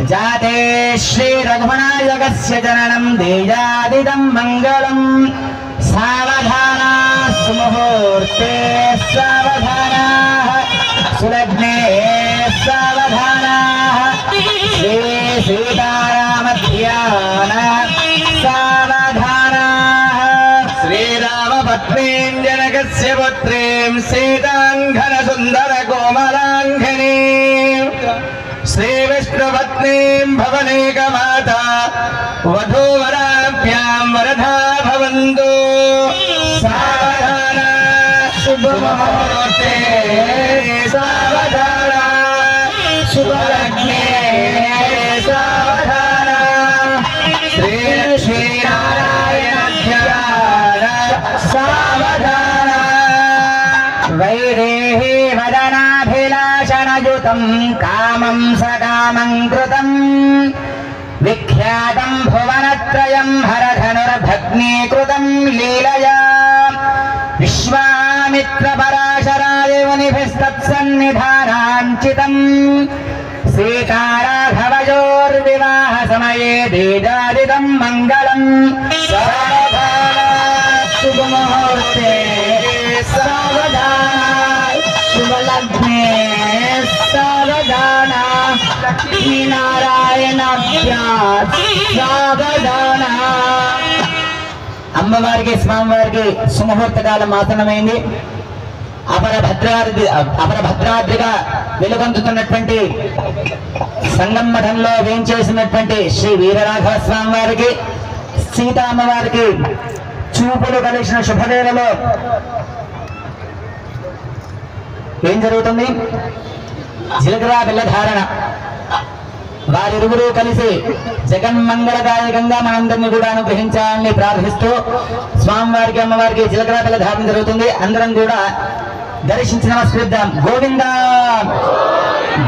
जाते श्री रघुनायकस्य जननं देयादिदं मंगलम सावधाना सुमुहूर्ते सावधाना सुलग्ने सावधाना श्री सीताराम ध्यान सावधाना श्रीराम पत्नीं जनकस्य पुत्रीं सीतांघन सुंदर कोमलांघनीं श्री विष्णुपत्नीं भवनेकमाता वधूवराभ्यां वरदा भवन्तु सावधाना शुभमुहूर्ते सावधाना शुभलग्ने सावधाना श्री श्रीनारायण ध्यान सावधाना वैदेही वदनाभिलाषणयुतं कामं सकामं कृतं विख्यातं भुवनत्रयं हरधनुर्भग्नीकृतं लीलया विश्वामित्रपराशराय मुनिभिस्तत्सन्निधानाञ्चितं सीताराघवयोर्विवाहसमये देजादिदं मङ्गलं सावधाना शुभमुहूर्ते सावधाना शुभलग्ने सावधाना लक्ष्मीनारायणाभ्यां सावधाना అమ్మవారికి స్వామివారికి సుముహూర్త కాలం ఆసనమైంది. అపరభద్రాద్రిగా వెలుగొందుతున్నటువంటి సంగం మఠంలో వేంచేసినటువంటి శ్రీ వీరరాఘవ స్వామి వారికి సీతా అమ్మవారికి చూపులు కలిసిన శుభవేళలో ఏం జరుగుతుంది? జీలకర్ర బెల్ల ధారణ. వారిరువురు కలిసి జగన్మంగళదాయకంగా మనందరినీ కూడా అనుగ్రహించాలని ప్రార్థిస్తూ స్వామివారికి అమ్మవారికి జీలకర్ర బెల్ల ధారణ జరుగుతుంది. అందరం కూడా దర్శించి నమస్కరిద్దాం. గోవింద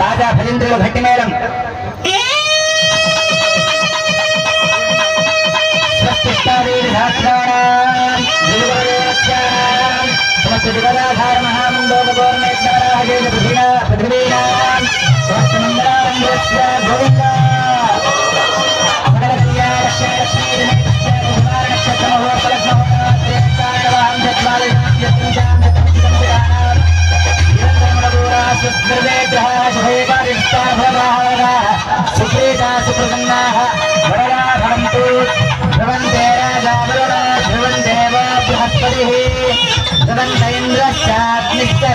బాజా భజంత్రులు భట్టి మేళం.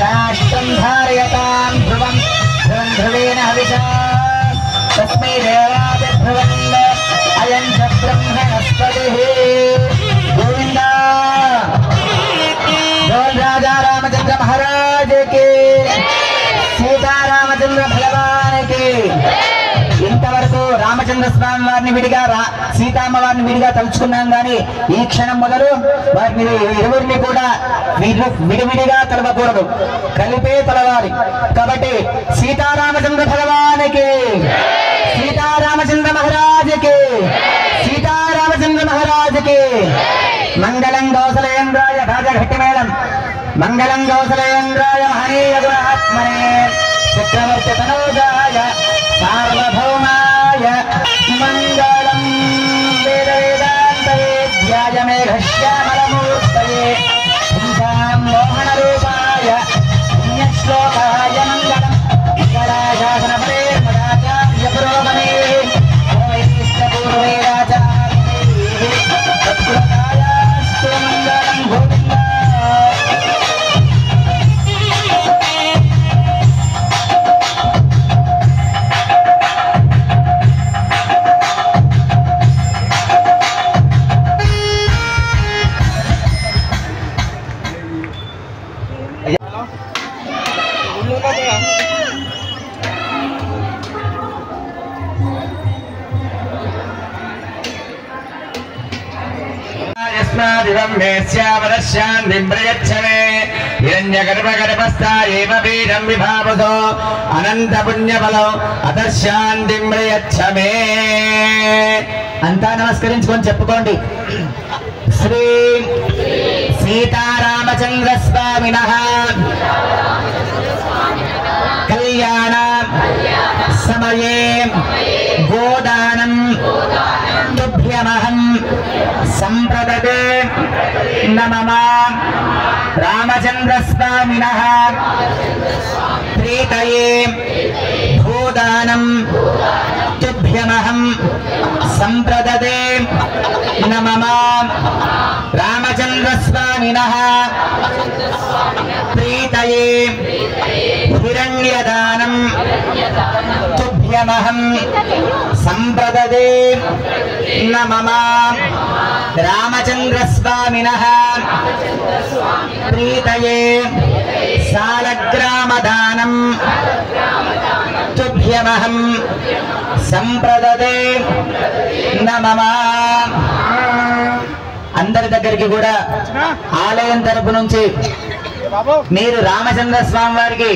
राष्ट्रं धारयतां ध्रुवं ध्रुवेण हविषा तस्मै देवाय ध्रुवं अयं च ब्रह्मणस्पतिः गोविंद बोल राजा रामचंद्र महाराज के सीता रामचंद्र भगवान के ఇంతవరకు రామచంద్ర స్వామి వారిని విడిగా సీతామ్మ వారిని విడిగా తలుచుకున్నాం కానీ ఈ క్షణం మొదలు వారిని ఇరువురిని కూడా విడివిడిగా తలవకూడదు, కలిపే తలవాలి. కాబట్టి సీతారామచంద్ర భగవానికి, సీతారామచంద్ర మహారాజుకి, సీతారామచంద్ర మహారాజుకి మంగళం కౌసలేంద్రాయ రాజఘట్టి మేళం. మంగళం కౌసలేంద్రాయ మహనీయ గుణాత్మనే చక్రవర్తి తనోజాయ సార్వభౌమాయ మంగళం. వేద వేదాంత వేద్యాయ మేఘశ్యామలమూర్తయే మోహన రూపాయ పుణ్యశ్లోకాయ మంగళం. కళాశాసన ప్రేమదాచార్య పురోగమే పూర్వేదాచార్యస్తు మంగళం. గోవింద అంతా నమస్కరించుకొని చెప్పుకోండి. శ్రీ సీతారామచంద్ర స్వామినః కళ్యాణ సమయే भूदानं तुभ्यमहं संप्रदते न मम रामचन्द्रस्वामिनः प्रीतये भूदानं तुभ्यमहं संप्रदते न मम रामचन्द्रस्वामिनः प्रीतये हिरण्यदानं तुभ्यमहं संप्रदते न मम रामचन्द्रस्वामिनः प्रीतये सालग्रामदानं तुभ्यमहं संप्रदते न मम అందరి దగ్గరికి కూడా ఆలయం తరపు నుంచి మీరు రామచంద్ర స్వామి వారికి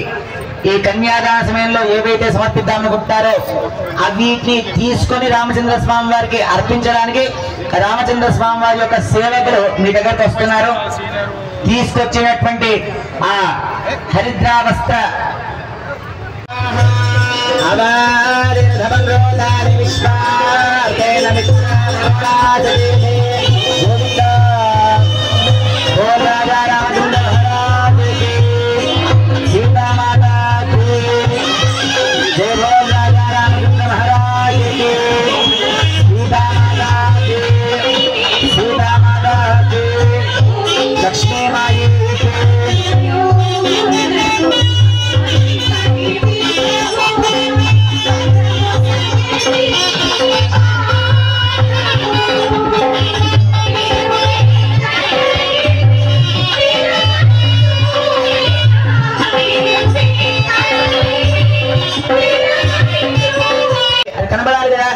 ఈ కన్యాదాన సమయంలో ఏవైతే సమర్పిద్దామనుకుంటారో అవిటిని తీసుకొని రామచంద్ర స్వామి వారికి అర్పించడానికి రామచంద్ర స్వామి వారి యొక్క సేవకులు మీ దగ్గరకు వస్తున్నారు. తీసుకొచ్చినటువంటి ఆ హరిద్రా వస్త్ర కనబడాలి కదా.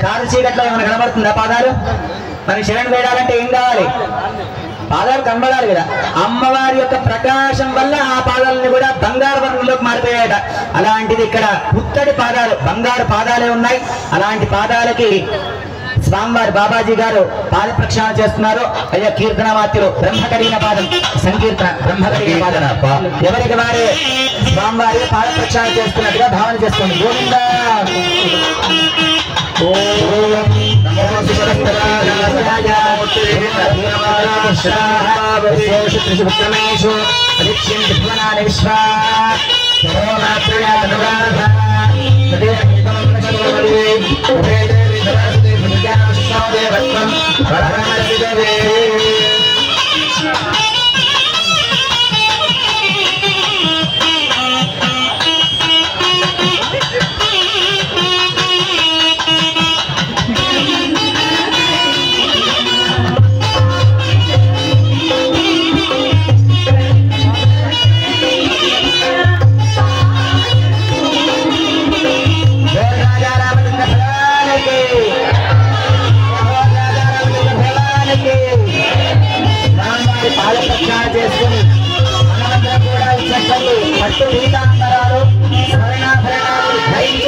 కారు చీకట్లో ఏమైనా కనబడుతుందా? పాదాలు మనకి శరణ్ వేయాలంటే ఏం కావాలి? పాదాలు కనబడాలి కదా. అమ్మవారి యొక్క ప్రకాశం వల్ల ఆ పాదాలని కూడా బంగారు వర్ణంలోకి మారిపోయాయట. అలాంటిది ఇక్కడ పుత్తడి పాదాలు, బంగారు పాదాలే ఉన్నాయి. అలాంటి పాదాలకి స్వామివారి బాబాజీ గారు పాద ప్రక్షాళన చేస్తున్నారు. అయ్యా కీర్తన మాత్రులు బ్రహ్మకరీన పాదం సంకీర్తన బ్రహ్మకరీన పాదన ఎవరికి వారే స్వామివారి పాద ప్రక్షాళన చేస్తున్నట్టుగా భావన చేసుకోండి. గోవిందా చేసుకుని మనమందరం కూడా ఈ చక్కటి పట్టు పీతాంబరాలు స్వర్ణాభరణాలు ధరించి